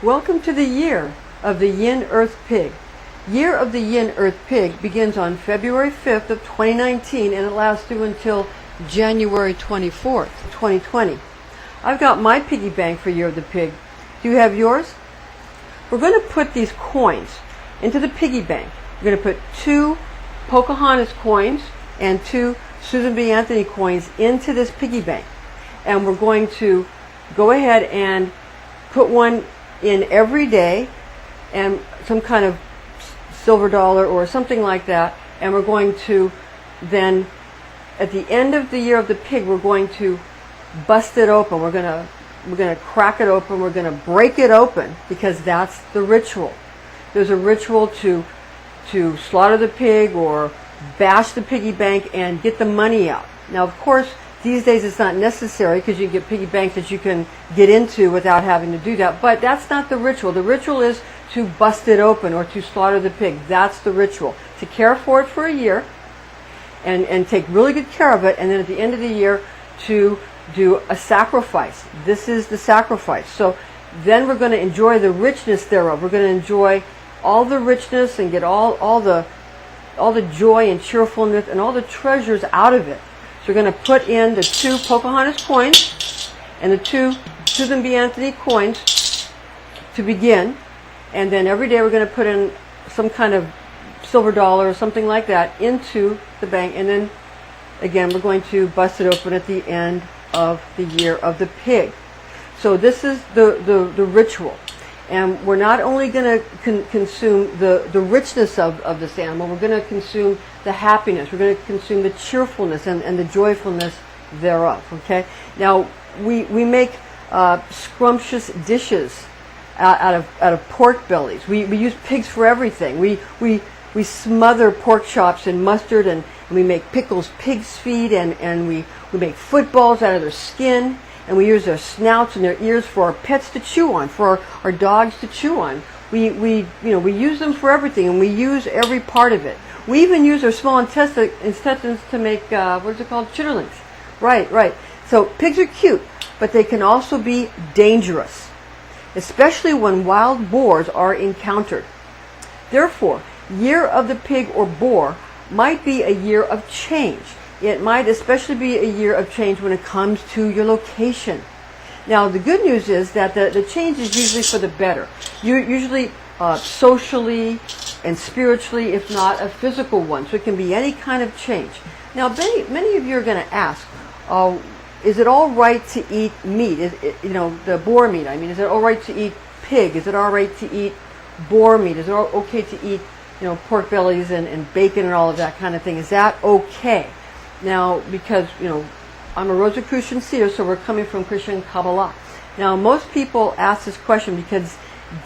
Welcome to the year of the Yin Earth Pig. Year of the Yin Earth Pig begins on February 5th of 2019 and it lasts through until January 24th, 2020. I've got my piggy bank for Year of the Pig. Do you have yours? We're going to put these coins into the piggy bank. We're going to put 2 Pocahontas coins and 2 Susan B. Anthony coins into this piggy bank. And we're going to go ahead and put one in every day and some kind of silver dollar or something like that. And we're going to then, at the end of the Year of the Pig, we're going to bust it open. We're going to crack it open. We're going to break it open because that's the ritual. There's a ritual to slaughter the pig or bash the piggy bank and get the money out. Now, of course, these days it's not necessary because you get piggy banks that you can get into without having to do that. But that's not the ritual. The ritual is to bust it open or to slaughter the pig. That's the ritual. To care for it for a year and take really good care of it. And then at the end of the year to do a sacrifice. This is the sacrifice. So then we're going to enjoy the richness thereof. We're going to enjoy all the richness and get all the joy and cheerfulness and all the treasures out of it. So we're going to put in the 2 Pocahontas coins and the 2 Susan B. Anthony coins to begin. And then every day we're going to put in some kind of silver dollar or something like that into the bank. And then again, we're going to bust it open at the end of the Year of the Pig. So this is the ritual. And we're not only going to consume the richness of this animal, we're going to consume the happiness, we're going to consume the cheerfulness and the joyfulness thereof. Okay? Now, we make scrumptious dishes out of pork bellies. We use pigs for everything. We smother pork chops in mustard and we make pickles pig's feet and we make footballs out of their skin. And we use their snouts and their ears for our pets to chew on, for our dogs to chew on. We use them for everything, and we use every part of it. We even use our small intestines to make what is it called? Chitterlings. Right. So pigs are cute, but they can also be dangerous, especially when wild boars are encountered. Therefore, Year of the Pig or boar might be a year of change. It might especially be a year of change when it comes to your location. Now, the good news is that the change is usually for the better. Usually socially and spiritually, if not a physical one. So it can be any kind of change. Now, many of you are going to ask, is it all right to eat meat? The boar meat. I mean, is it all right to eat pig? Is it all right to eat boar meat? Is it okay to eat, pork bellies and bacon and all of that kind of thing? Is that okay? Now, because, I'm a Rosicrucian seer, so we're coming from Christian Kabbalah. Now, most people ask this question because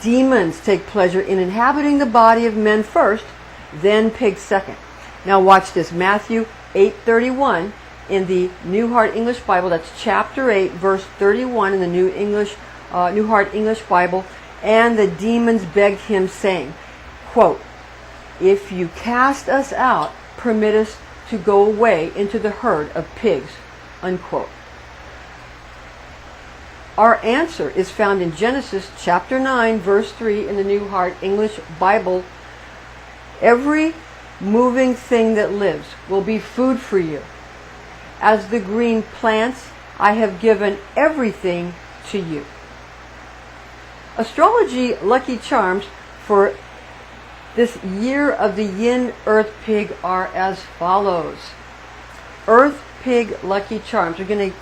demons take pleasure in inhabiting the body of men first, then pigs second. Now, watch this. Matthew 8:31 in the New Heart English Bible. That's chapter 8, verse 31 in the New Heart English Bible. And the demons begged him, saying, quote, "If you cast us out, permit us to go away into the herd of pigs," unquote. Our answer is found in Genesis chapter 9, verse 3 in the New Heart English Bible. Every moving thing that lives will be food for you. As the green plants, I have given everything to you. Astrology lucky charms for this Year of the Yin Earth Pig are as follows. Earth Pig lucky charms. We're going to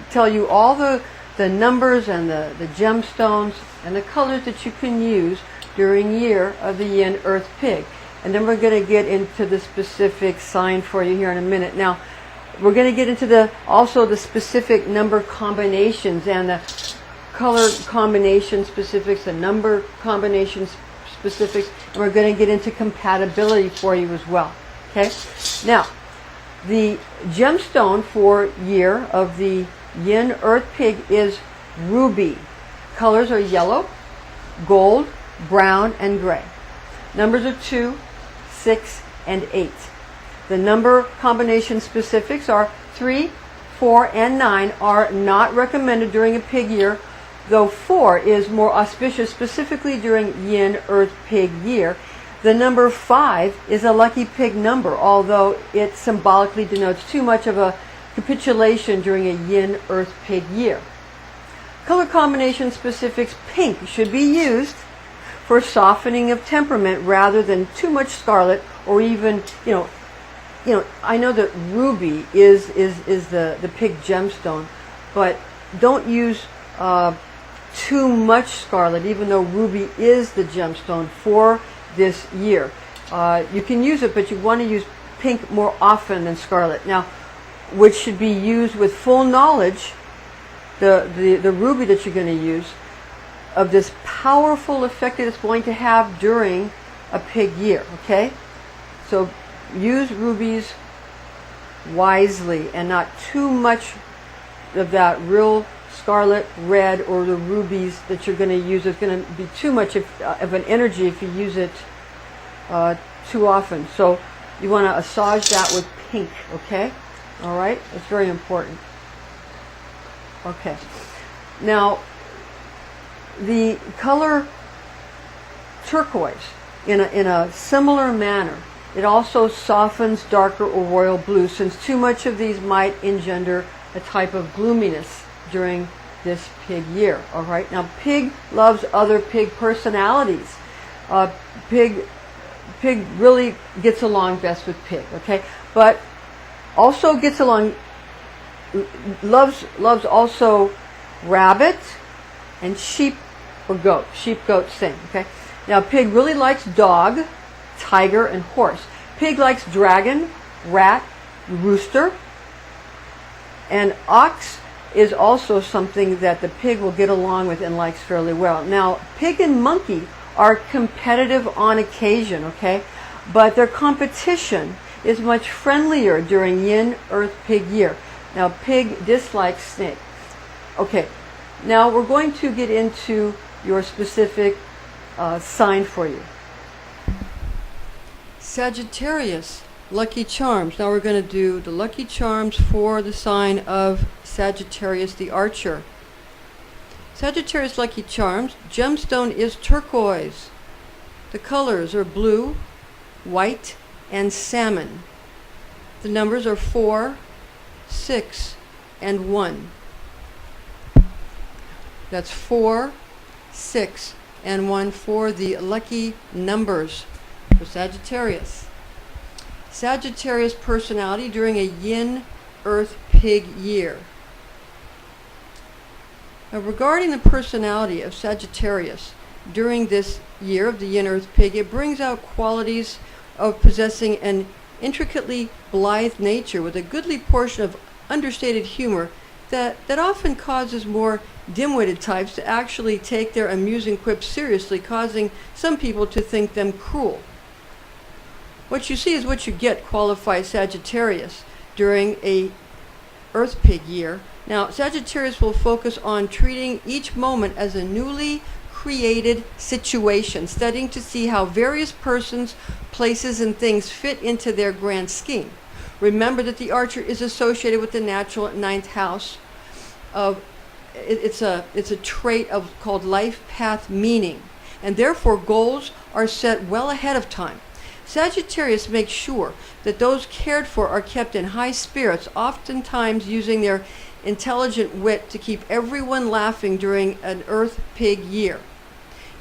tell you all the numbers and the gemstones and the colors that you can use during Year of the Yin Earth Pig. And then we're going to get into the specific sign for you here in a minute. Now, we're going to get into also the specific number combinations and the color combination specifics, the number combinations specifics, and we're going to get into compatibility for you as well. Okay? Now, the gemstone for Year of the Yin Earth Pig is ruby. Colors are yellow, gold, brown, and gray. Numbers are 2, 6, and 8. The number combination specifics are 3, 4, and 9 are not recommended during a pig year. though 4 is more auspicious specifically during Yin Earth Pig year, the number 5 is a lucky pig number, although it symbolically denotes too much of a capitulation during a Yin Earth Pig year. Color combination specifics: pink should be used for softening of temperament rather than too much scarlet, or even, I know that ruby is the pig gemstone, but don't use too much scarlet, even though ruby is the gemstone for this year. You can use it, but you want to use pink more often than scarlet. Now, which should be used with full knowledge, the ruby that you're going to use, of this powerful effect that it's going to have during a pig year, okay? So use rubies wisely and not too much of that real scarlet red, or the rubies that you're going to use. It's going to be too much of an energy if you use it too often. So you want to assuage that with pink, okay? All right? It's very important. Okay. Now, the color turquoise, in a similar manner, it also softens darker or royal blue, since too much of these might engender a type of gloominess during this pig year. All right. Now, pig loves other pig personalities. Pig really gets along best with pig. Okay, but also gets along, loves also rabbit and sheep or goat. Sheep, goat, same. Okay. Now, pig really likes dog, tiger, and horse. Pig likes dragon, rat, rooster, and ox is also something that the pig will get along with and likes fairly well. Now, pig and monkey are competitive on occasion, okay? But their competition is much friendlier during Yin Earth Pig year. Now, pig dislikes snake. Okay, now we're going to get into your specific sign for you. Sagittarius, lucky charms. Now we're going to do the lucky charms for the sign of Sagittarius the Archer. Sagittarius lucky charms. Gemstone is turquoise. The colors are blue, white, and salmon. The numbers are 4, 6, and 1. That's 4, 6, and 1 for the lucky numbers for Sagittarius. Sagittarius personality during a Yin Earth Pig year. Now, regarding the personality of Sagittarius during this year of the Yin Earth Pig, it brings out qualities of possessing an intricately blithe nature with a goodly portion of understated humor that often causes more dim-witted types to actually take their amusing quips seriously, causing some people to think them cruel. What you see is what you get qualifies Sagittarius during a Earth Pig year. Now, Sagittarius will focus on treating each moment as a newly created situation, studying to see how various persons, places, and things fit into their grand scheme. Remember that the Archer is associated with the natural 9th house of it's a trait of called life path meaning, and therefore goals are set well ahead of time. Sagittarius makes sure that those cared for are kept in high spirits, oftentimes using their intelligent wit to keep everyone laughing during an Earth Pig year.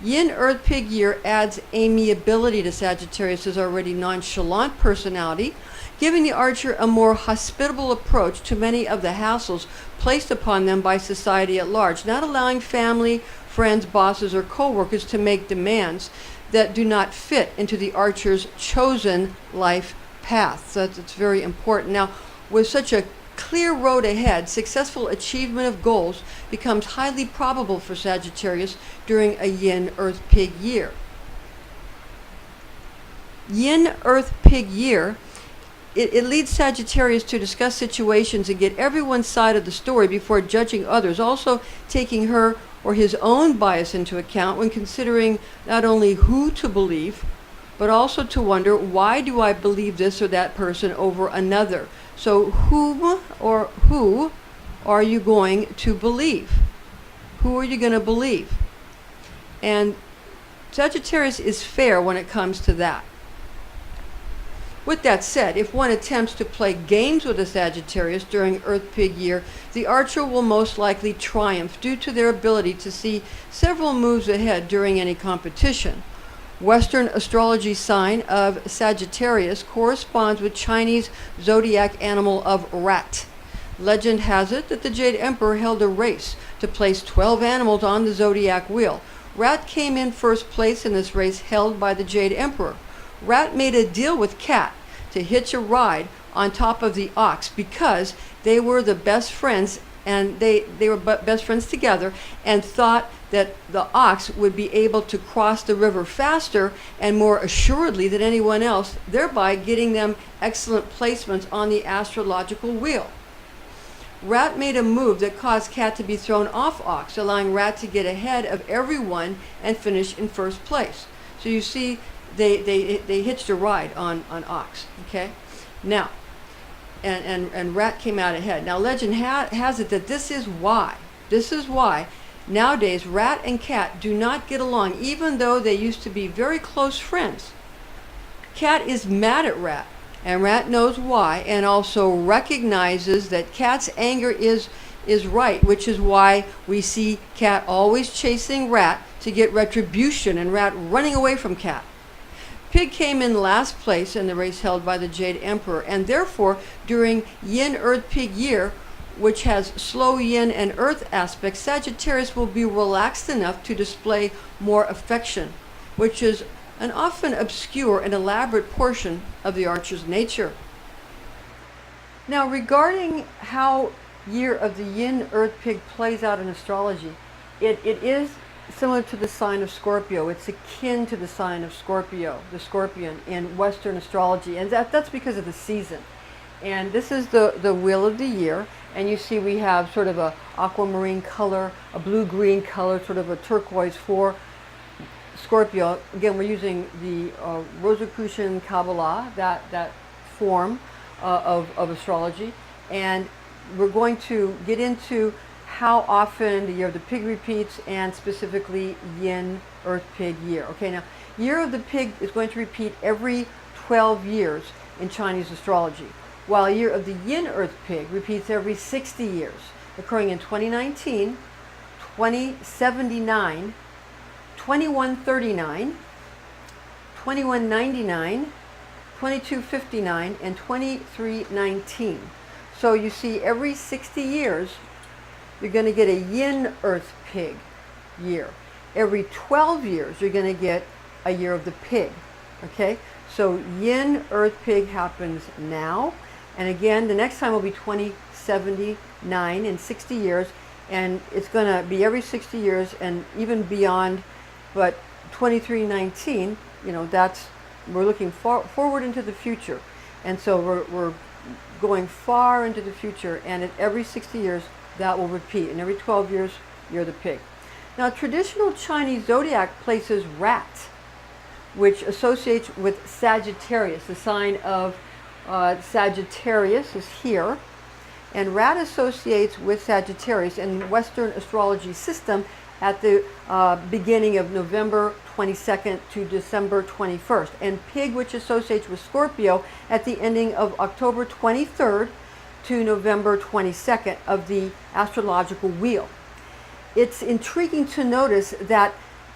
Yin Earth Pig year adds amiability to Sagittarius' already nonchalant personality, giving the Archer a more hospitable approach to many of the hassles placed upon them by society at large, not allowing family, friends, bosses, or co-workers to make demands that do not fit into the Archer's chosen life path. So it's very important. Now, with such a clear road ahead, successful achievement of goals becomes highly probable for Sagittarius during a Yin Earth Pig year. Yin Earth Pig year, it leads Sagittarius to discuss situations and get everyone's side of the story before judging others, also taking her or his own bias into account when considering not only who to believe, but also to wonder, why do I believe this or that person over another? So whom or who are you going to believe? Who are you going to believe? And Sagittarius is fair when it comes to that. With that said, if one attempts to play games with a Sagittarius during Earth Pig year, the archer will most likely triumph due to their ability to see several moves ahead during any competition. Western astrology sign of Sagittarius corresponds with Chinese zodiac animal of rat. Legend has it that the Jade Emperor held a race to place 12 animals on the zodiac wheel. Rat came in first place in this race held by the Jade Emperor. Rat made a deal with Cat to hitch a ride on top of the ox because they were the best friends, and they were best friends together, and thought that the ox would be able to cross the river faster and more assuredly than anyone else, thereby getting them excellent placements on the astrological wheel. Rat made a move that caused Cat to be thrown off ox, allowing Rat to get ahead of everyone and finish in first place. So you see, they hitched a ride on ox. Okay, now, and Rat came out ahead. Now legend has it that this is why nowadays Rat and Cat do not get along, even though they used to be very close friends. Cat is mad at Rat, and Rat knows why, and also recognizes that Cat's anger is right, which is why we see Cat always chasing Rat to get retribution, and Rat running away from Cat. Pig came in last place in the race held by the Jade Emperor, and therefore during Yin Earth Pig year, which has slow yin and earth aspects, Sagittarius will be relaxed enough to display more affection, which is an often obscure and elaborate portion of the archer's nature. Now, regarding how year of the Yin Earth Pig plays out in astrology, it is similar to the sign of Scorpio. It's akin to the sign of Scorpio, the scorpion, in Western astrology, and that's because of the season. And this is the wheel of the year, and you see we have sort of a aquamarine color, a blue-green color, sort of a turquoise for Scorpio. Again, we're using the Rosicrucian Kabbalah, that form of astrology, and we're going to get into how often the year of the pig repeats, and specifically Yin Earth Pig year. Okay, now year of the pig is going to repeat every 12 years in Chinese astrology, while year of the Yin Earth Pig repeats every 60 years, occurring in 2019, 2079, 2139, 2199, 2259, and 2319. So you see, every 60 years you're going to get a Yin Earth Pig year. Every 12 years you're going to get a year of the pig. Okay, so Yin Earth Pig happens now, and again the next time will be 2079 in 60 years, and it's going to be every 60 years and even beyond. But 2319, you know, we're looking forward into the future, and so we're going far into the future, and at every 60 years that will repeat, and every 12 years you're the pig. Now, traditional Chinese zodiac places rat, which associates with Sagittarius. The sign of Sagittarius is here, and rat associates with Sagittarius in Western astrology system at the beginning of November 22nd to December 21st, and pig, which associates with Scorpio, at the ending of October 23rd to November 22nd of the astrological wheel. It's intriguing to notice that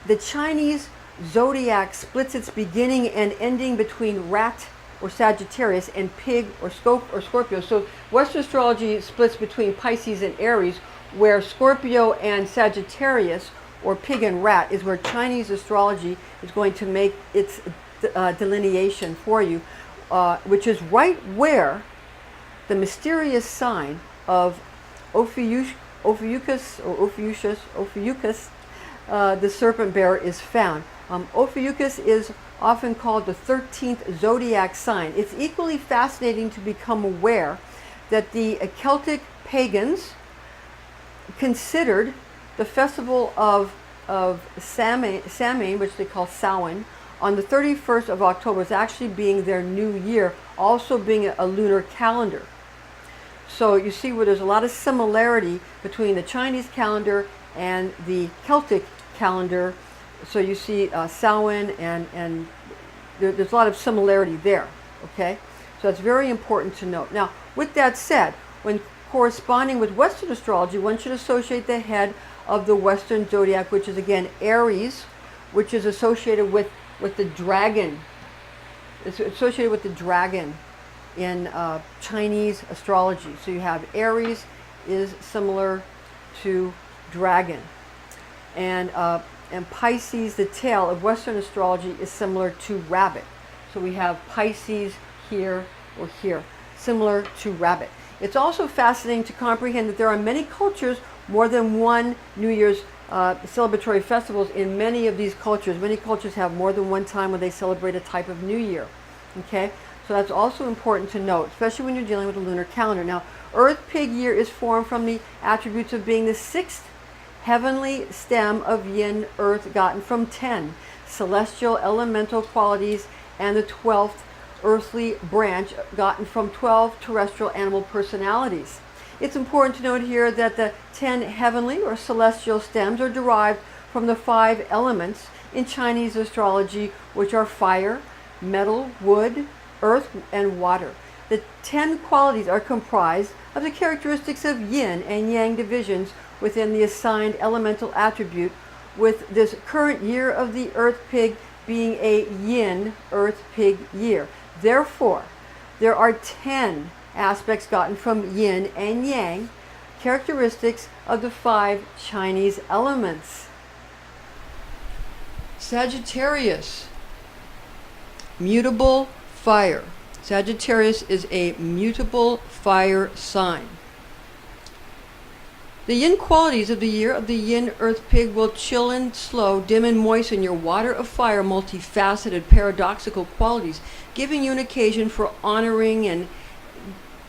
the Chinese zodiac splits its beginning and ending between rat or Sagittarius and pig or Scorpio. So Western astrology splits between Pisces and Aries, where Scorpio and Sagittarius, or pig and rat, is where Chinese astrology is going to make its delineation for you, which is right where the mysterious sign of Ophiuchus, the serpent bearer, is found. Ophiuchus is often called the 13th zodiac sign. It's equally fascinating to become aware that the Celtic pagans considered the festival of Samhain, which they call Samhain, on the 31st of October as actually being their new year, also being a lunar calendar. So you see where there's a lot of similarity between the Chinese calendar and the Celtic calendar. So you see Samhain, and there's a lot of similarity there, okay? So that's very important to note. Now, with that said, when corresponding with Western astrology, one should associate the head of the Western zodiac, which is again Aries, which is associated with the dragon. It's associated with the dragon in Chinese astrology. So you have Aries is similar to dragon, and Pisces, the tail of Western astrology, is similar to rabbit. So we have Pisces here or here, similar to rabbit. It's also fascinating to comprehend that there are many cultures, more than one New Year's celebratory festivals in many of these cultures. Many cultures have more than one time when they celebrate a type of New Year. Okay, so that's also important to note, especially when you're dealing with a lunar calendar. Now, Earth Pig year is formed from the attributes of being the sixth heavenly stem of Yin Earth, gotten from 10 celestial elemental qualities, and the 12th earthly branch, gotten from 12 terrestrial animal personalities. It's important to note here that the 10 heavenly or celestial stems are derived from the 5 elements in Chinese astrology, which are fire, metal, wood, earth, and water. The 10 qualities are comprised of the characteristics of yin and yang divisions within the assigned elemental attribute, with this current year of the Earth Pig being a Yin Earth Pig year. Therefore, there are 10 aspects gotten from yin and yang, characteristics of the 5 Chinese elements. Sagittarius, mutable fire. Sagittarius is a mutable fire sign. The yin qualities of the year of the Yin Earth Pig will chill and slow, dim and moisten your water of fire, multifaceted, paradoxical qualities, giving you an occasion for honoring and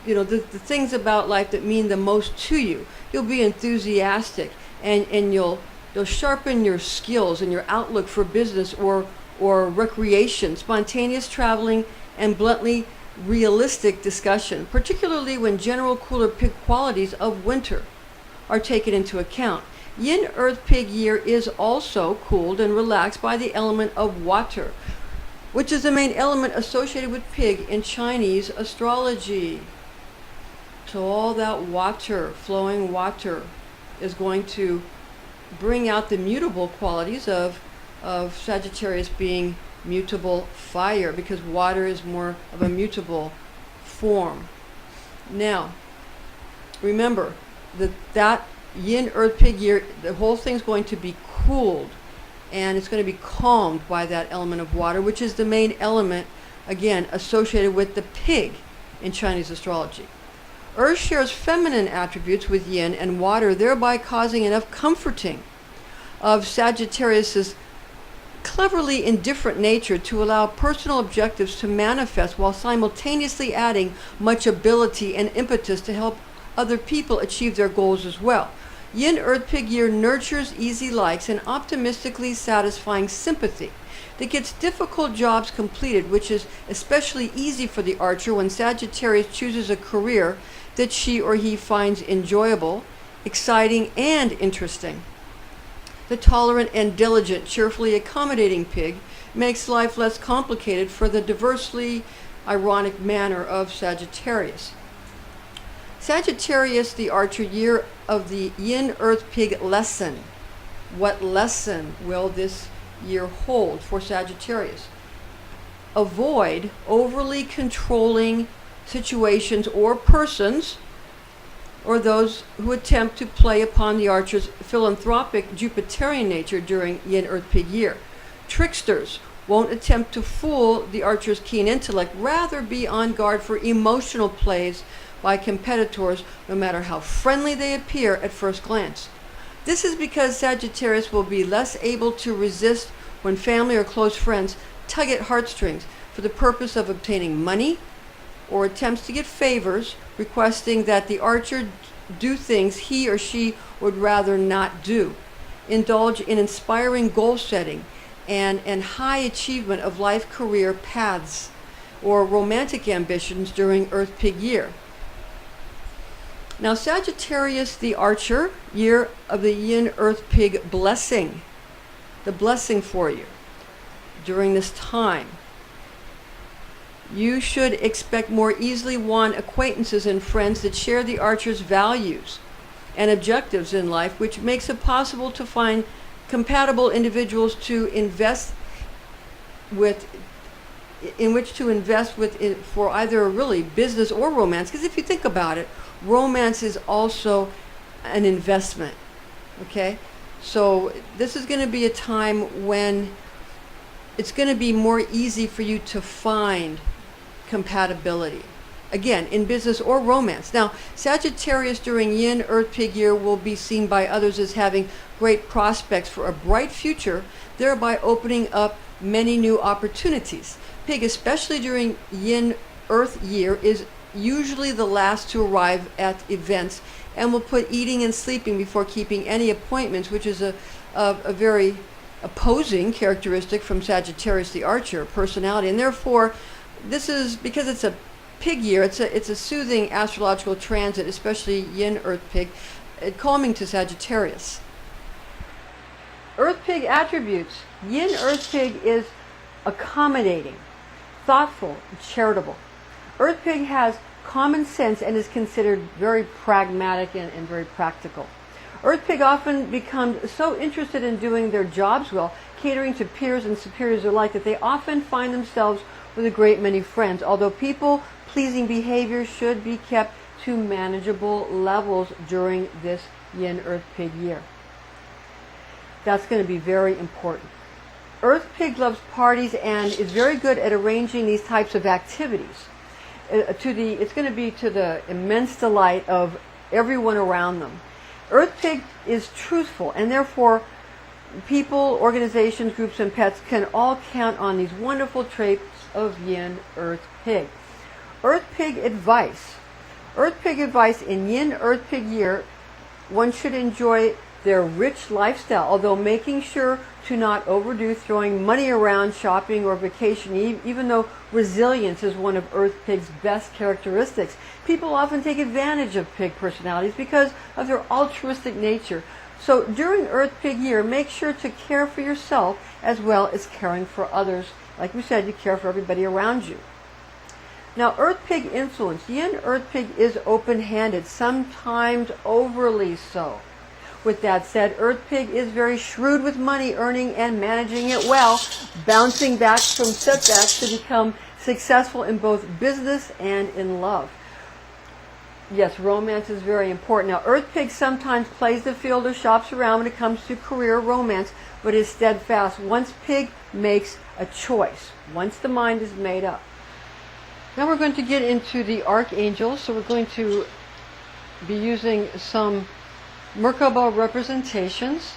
the things about life that mean the most to you. You'll be enthusiastic, and you'll sharpen your skills and your outlook for business or recreation, spontaneous traveling, and bluntly realistic discussion, particularly when general cooler pig qualities of winter are taken into account. Yin Earth Pig year is also cooled and relaxed by the element of water, which is the main element associated with pig in Chinese astrology. So all that water, flowing water, is going to bring out the mutable qualities of Sagittarius being mutable fire, because water is more of a mutable form. Now, remember that Yin Earth Pig year, the whole thing's going to be cooled, and it's going to be calmed by that element of water, which is the main element, again, associated with the pig in Chinese astrology. Earth shares feminine attributes with yin and water, thereby causing enough comforting of Sagittarius's cleverly indifferent nature to allow personal objectives to manifest, while simultaneously adding much ability and impetus to help other people achieve their goals as well. Yin Earth Pig year nurtures easy likes and optimistically satisfying sympathy that gets difficult jobs completed, which is especially easy for the archer when Sagittarius chooses a career that she or he finds enjoyable, exciting, and interesting. The tolerant and diligent, cheerfully accommodating pig makes life less complicated for the diversely ironic manner of Sagittarius. Sagittarius, the archer, year of the Yin Earth Pig lesson. What lesson will this year hold for Sagittarius? Avoid overly controlling situations or persons, or those who attempt to play upon the archer's philanthropic Jupiterian nature during Yin Earth Pig year. Tricksters won't attempt to fool the archer's keen intellect, rather be on guard for emotional plays by competitors, no matter how friendly they appear at first glance. This is because Sagittarius will be less able to resist when family or close friends tug at heartstrings for the purpose of obtaining money, or attempts to get favors, requesting that the archer do things he or she would rather not do. Indulge in inspiring goal setting and high achievement of life career paths or romantic ambitions during Earth Pig year. Now, Sagittarius the Archer, year of the Yin Earth Pig blessing. The blessing for you during this time. You should expect more easily won acquaintances and friends that share the Archer's values and objectives in life, which makes it possible to find compatible individuals to invest with, in which to invest with for either really business or romance. Because if you think about it, romance is also an investment. Okay, so this is going to be a time when it's going to be more easy for you to find compatibility, again, in business or romance. Now, Sagittarius during Yin Earth Pig year will be seen by others as having great prospects for a bright future, thereby opening up many new opportunities. Pig, especially during Yin Earth year, is usually the last to arrive at events and will put eating and sleeping before keeping any appointments, which is a very opposing characteristic from Sagittarius the Archer personality. And therefore, this is, because it's a pig year, it's a soothing astrological transit, especially Yin Earth Pig, calming to Sagittarius. Earth Pig attributes. Yin Earth Pig is accommodating, thoughtful, charitable. Earth Pig has common sense and is considered very pragmatic and very practical. Earth Pig often becomes so interested in doing their jobs well, catering to peers and superiors alike, that they often find themselves with a great many friends, although people-pleasing behavior should be kept to manageable levels during this Yin Earth Pig year. That's going to be very important. Earth Pig loves parties and is very good at arranging these types of activities. It's going to be to the immense delight of everyone around them. Earth Pig is truthful, and therefore people, organizations, groups, and pets can all count on these wonderful traits of Yin Earth Pig. Earth Pig advice. Earth Pig advice in Yin Earth Pig year: one should enjoy their rich lifestyle, although making sure to not overdo throwing money around shopping or vacationing, even though resilience is one of Earth Pig's best characteristics. People often take advantage of pig personalities because of their altruistic nature. So during Earth Pig year, make sure to care for yourself as well as caring for others. Like we said, you care for everybody around you. Now, Earth Pig influence. Yin Earth Pig is open-handed, sometimes overly so. With that said, Earth Pig is very shrewd with money, earning and managing it well, bouncing back from setbacks to become successful in both business and in love. Yes, romance is very important. Now, Earth Pig sometimes plays the field or shops around when it comes to career romance, but is steadfast once Pig makes a choice, once the mind is made up. Now we're going to get into the archangels. So we're going to be using some Merkaba representations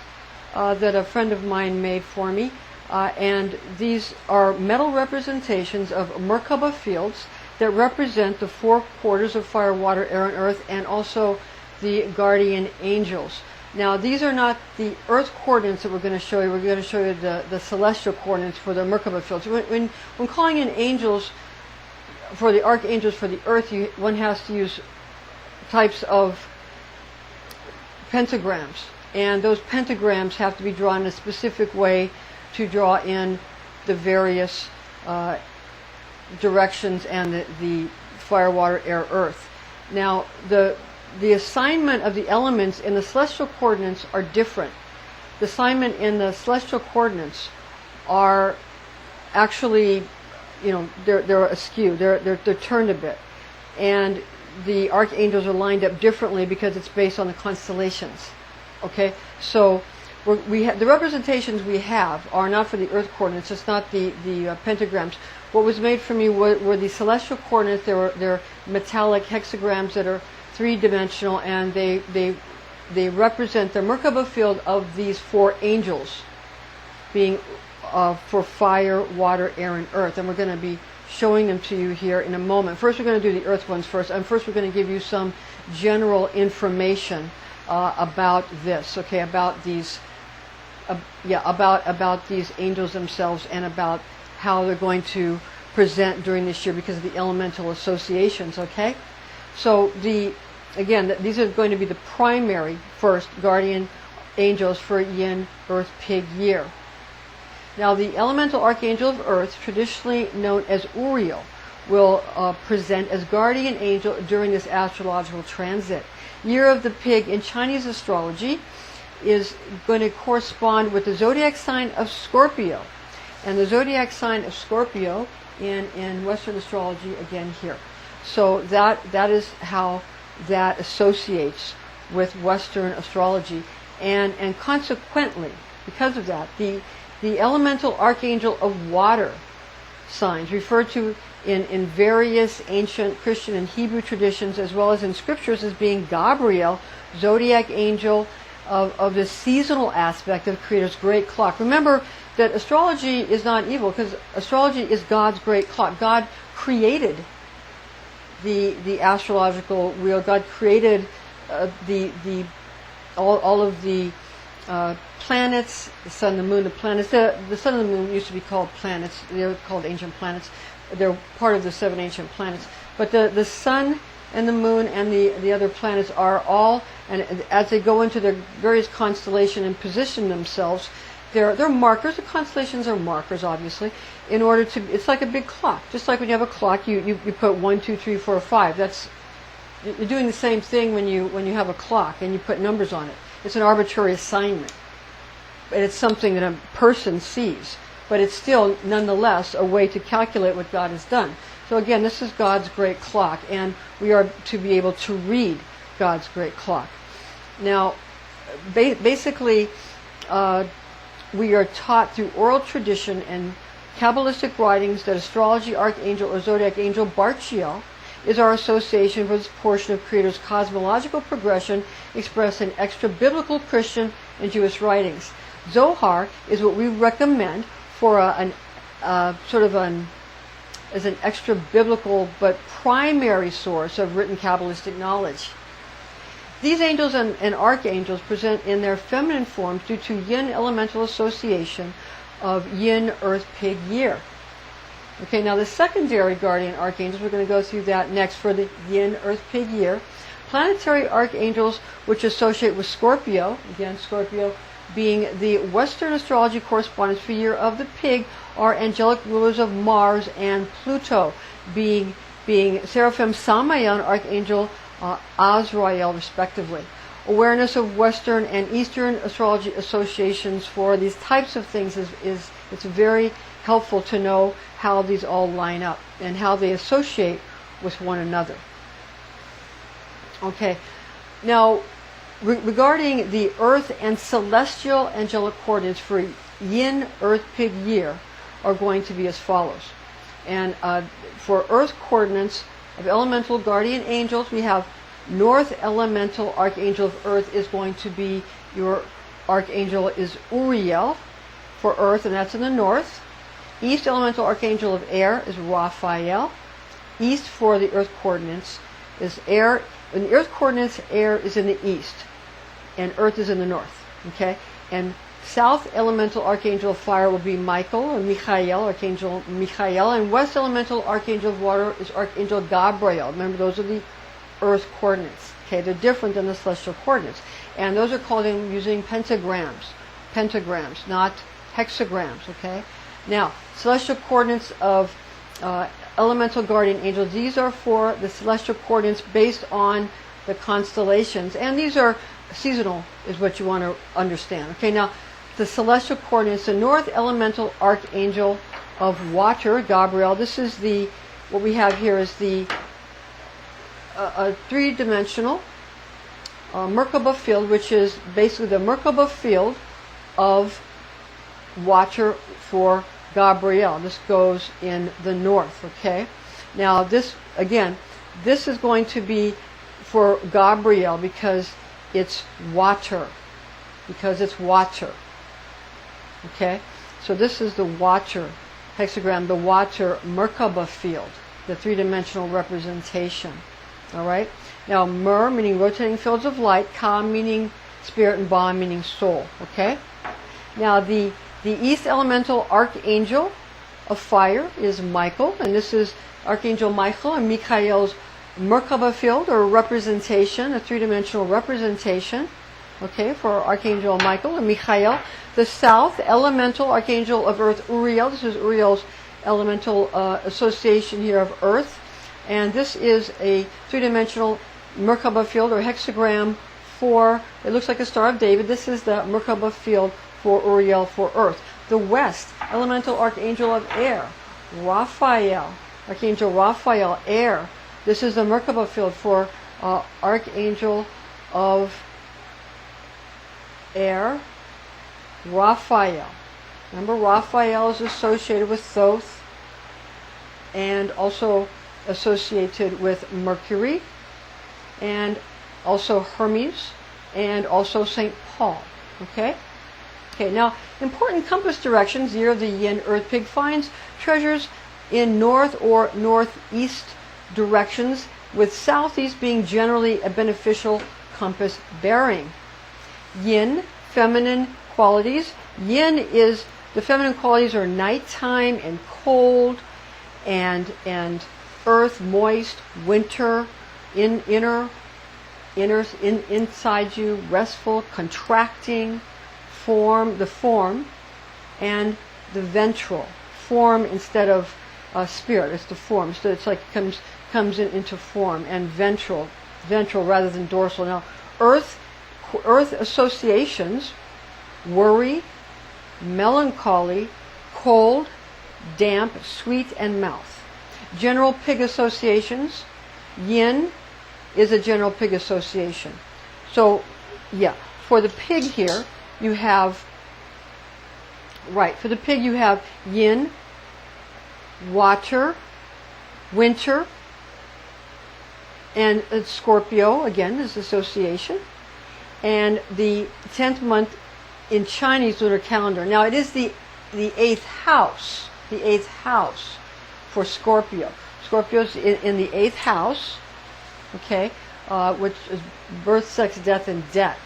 that a friend of mine made for me. And these are metal representations of Merkaba fields that represent the four quarters of fire, water, air, and earth, and also the guardian angels. Now, these are not the earth coordinates that we're going to show you. We're going to show you the celestial coordinates for the Merkaba fields. When calling in angels, for the archangels for the earth, one has to use types of pentagrams. And those pentagrams have to be drawn in a specific way to draw in the various directions and the fire, water, air, earth. Now, the assignment of the elements in the celestial coordinates are different. The assignment in the celestial coordinates are actually, they're askew. They're turned a bit, and the archangels are lined up differently because it's based on the constellations. Okay, so the representations we have are not for the earth coordinates. It's not the pentagrams. What was made for me were the celestial coordinates. They're metallic hexagrams that are three-dimensional, and they represent the Merkaba field of these four angels, being for fire, water, air, and earth. And we're going to be showing them to you here in a moment. First, we're going to do the earth ones first, and first we're going to give you some general information about this. Okay, about these, about these angels themselves, and about how they're going to present during this year because of the elemental associations. Okay, so the again, these are going to be the primary first guardian angels for Yin Earth Pig year. Now, the elemental archangel of Earth, traditionally known as Uriel, will present as guardian angel during this astrological transit. Year of the Pig in Chinese astrology is going to correspond with the zodiac sign of Scorpio. And the zodiac sign of Scorpio in Western astrology, again, here. So that is how that associates with Western astrology. And consequently, because of that, the elemental archangel of water signs, referred to in various ancient Christian and Hebrew traditions, as well as in scriptures, as being Gabriel, zodiac angel of the seasonal aspect of the Creator's great clock. Remember that astrology is not evil, because astrology is God's great clock. God created the astrological wheel. God created all of the planets, the sun, the moon, the planets. The sun and the moon used to be called planets. They were called ancient planets. They're part of the 7 ancient planets. But the sun and the moon and the other planets are all, and as they go into their various constellation and position themselves, they're markers. The constellations are markers, obviously, in order to, it's like a big clock. Just like when you have a clock, you put 1, 2, 3, 4, 5. You're doing the same thing when you have a clock and you put numbers on it. It's an arbitrary assignment. And it's something that a person sees. But it's still, nonetheless, a way to calculate what God has done. So again, this is God's great clock, and we are to be able to read God's great clock. Now, basically, we are taught through oral tradition and Kabbalistic writings that astrology archangel or zodiac angel Barchiel is our association with this portion of Creator's cosmological progression expressed in extra-biblical Christian and Jewish writings. Zohar is what we recommend for as an extra-biblical but primary source of written Kabbalistic knowledge. These angels and archangels present in their feminine forms due to Yin elemental association of Yin Earth Pig year. Okay, now the secondary guardian archangels, we're going to go through that next for the Yin Earth Pig year. Planetary archangels, which associate with Scorpio, again Scorpio being the Western astrology correspondence for year of the Pig, are angelic rulers of Mars and Pluto, being Seraphim Samael and Archangel Azrael, respectively. Awareness of Western and Eastern astrology associations for these types of things it's very helpful to know how these all line up and how they associate with one another. Okay, now regarding the Earth and celestial angelic coordinates for Yin Earth Pig year are going to be as follows. And for Earth coordinates of elemental guardian angels, we have North elemental archangel of Earth is going to be, your archangel is Uriel for Earth, and that's in the north. East elemental archangel of air is Raphael. East for the Earth coordinates is air. In the Earth coordinates, air is in the east, and Earth is in the north. Okay, and South elemental archangel of fire will be Michael or Michael, Archangel Michael, and West elemental archangel of water is Archangel Gabriel. Remember, those are the Earth coordinates. Okay, they're different than the celestial coordinates, and those are called in using pentagrams, not hexagrams. Okay, now celestial coordinates of elemental guardian angels. These are for the celestial coordinates based on the constellations, and these are seasonal, is what you want to understand. Okay, now the celestial coordinates, the North elemental archangel of water, Gabriel. This is what we have here is the a three-dimensional Merkaba field, which is basically the Merkaba field of water for Gabriel. This goes in the north. Okay, now this is going to be for Gabriel because it's water. Okay, so this is the water hexagram, the water Merkaba field, the three-dimensional representation. All right. Now, Mer meaning rotating fields of light, Ka meaning spirit, and Ba meaning soul. Okay. Now, the East elemental archangel of fire is Michael, and this is Archangel Michael, and Michael's Merkaba field, or representation, a three-dimensional representation, okay, for Archangel Michael and Michael. The south, elemental archangel of earth, Uriel. This is Uriel's elemental association here of earth. And this is a three-dimensional Merkaba field, or hexagram for, it looks like a Star of David. This is the Merkaba field for Uriel, for earth. The west, elemental archangel of air, Raphael. Archangel Raphael, air. This is the Merkaba field for Archangel of Air, Raphael. Remember, Raphael is associated with Thoth and also associated with Mercury and also Hermes and also St. Paul. Okay? Okay, now, important compass directions. Year of the Yin Earth Pig finds treasures in north or northeast directions, with southeast being generally a beneficial compass bearing. Yin, feminine qualities. Yin is, the feminine qualities are nighttime and cold, and earth, moist, winter, inside you, restful, contracting, the form, and the ventral. Form instead of spirit, it's the form. So it's like it comes into form, and ventral rather than dorsal. Now, earth associations: worry, melancholy, cold, damp, sweet, and mouth. General pig associations: yin is a general pig association. So, yeah, for the pig here, you have, for the pig you have yin, water, winter, and Scorpio, again, this association, and the 10th month in Chinese lunar calendar. Now, it is the 8th house, for Scorpio. Scorpio's in the 8th house, okay, which is birth, sex, death, and debt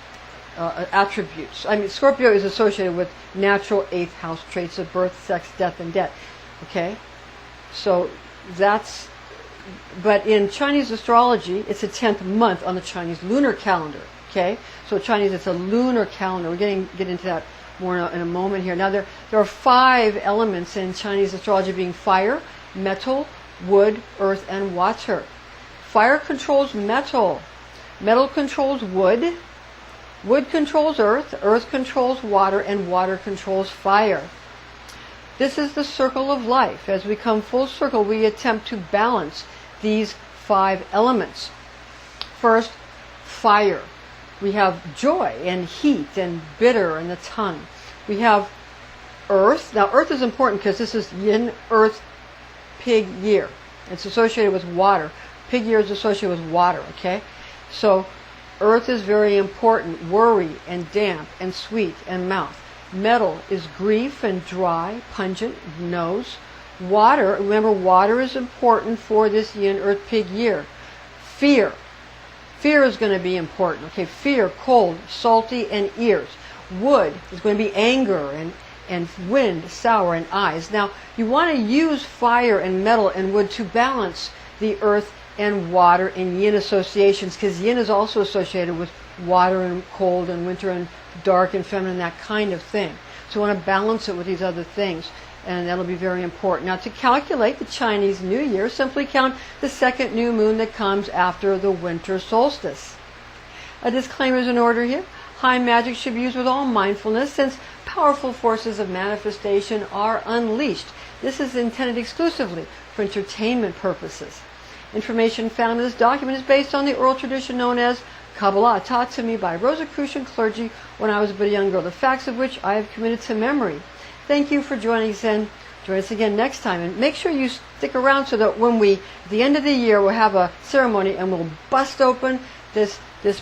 attributes. I mean, Scorpio is associated with natural 8th house traits of birth, sex, death, and debt, okay? So that's, but in Chinese astrology, it's a 10th month on the Chinese lunar calendar, okay? So Chinese, it's a lunar calendar. We're get into that more in a moment here. Now, there are 5 elements in Chinese astrology, being fire, metal, wood, earth, and water. Fire controls metal. Metal controls wood. Wood controls earth. Earth controls water, and water controls fire. This is the circle of life. As we come full circle, we attempt to balance these 5 elements. First, fire. We have joy and heat and bitter and the tongue. We have earth. Now, earth is important because this is Yin Earth Pig year. It's associated with water. Pig year is associated with water, okay? So, earth is very important. Worry and damp and sweet and mouth. Metal is grief and dry, pungent, nose. Water, remember, water is important for this Yin Earth Pig year. Fear. Fear is going to be important, okay? Fear, cold, salty, and ears. Wood is going to be anger and wind, sour, and eyes. Now, you want to use fire and metal and wood to balance the earth and water in yin associations, because yin is also associated with water and cold and winter and dark and feminine, that kind of thing. So you want to balance it with these other things, and that'll be very important. Now, to calculate the Chinese New Year, simply count the second new moon that comes after the winter solstice. A disclaimer is in order here. High magic should be used with all mindfulness, since powerful forces of manifestation are unleashed. This is intended exclusively for entertainment purposes. Information found in this document is based on the oral tradition known as Kabbalah, taught to me by Rosicrucian clergy when I was but a young girl, the facts of which I have committed to memory. Thank you for joining us, and join us again next time. And make sure you stick around so that when we, at the end of the year, we'll have a ceremony and we'll bust open this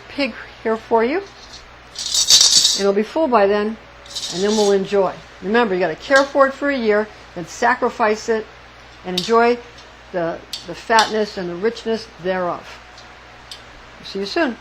pig here for you. It'll be full by then, and then we'll enjoy. Remember, you got to care for it for a year, then sacrifice it, and enjoy the fatness and the richness thereof. See you soon.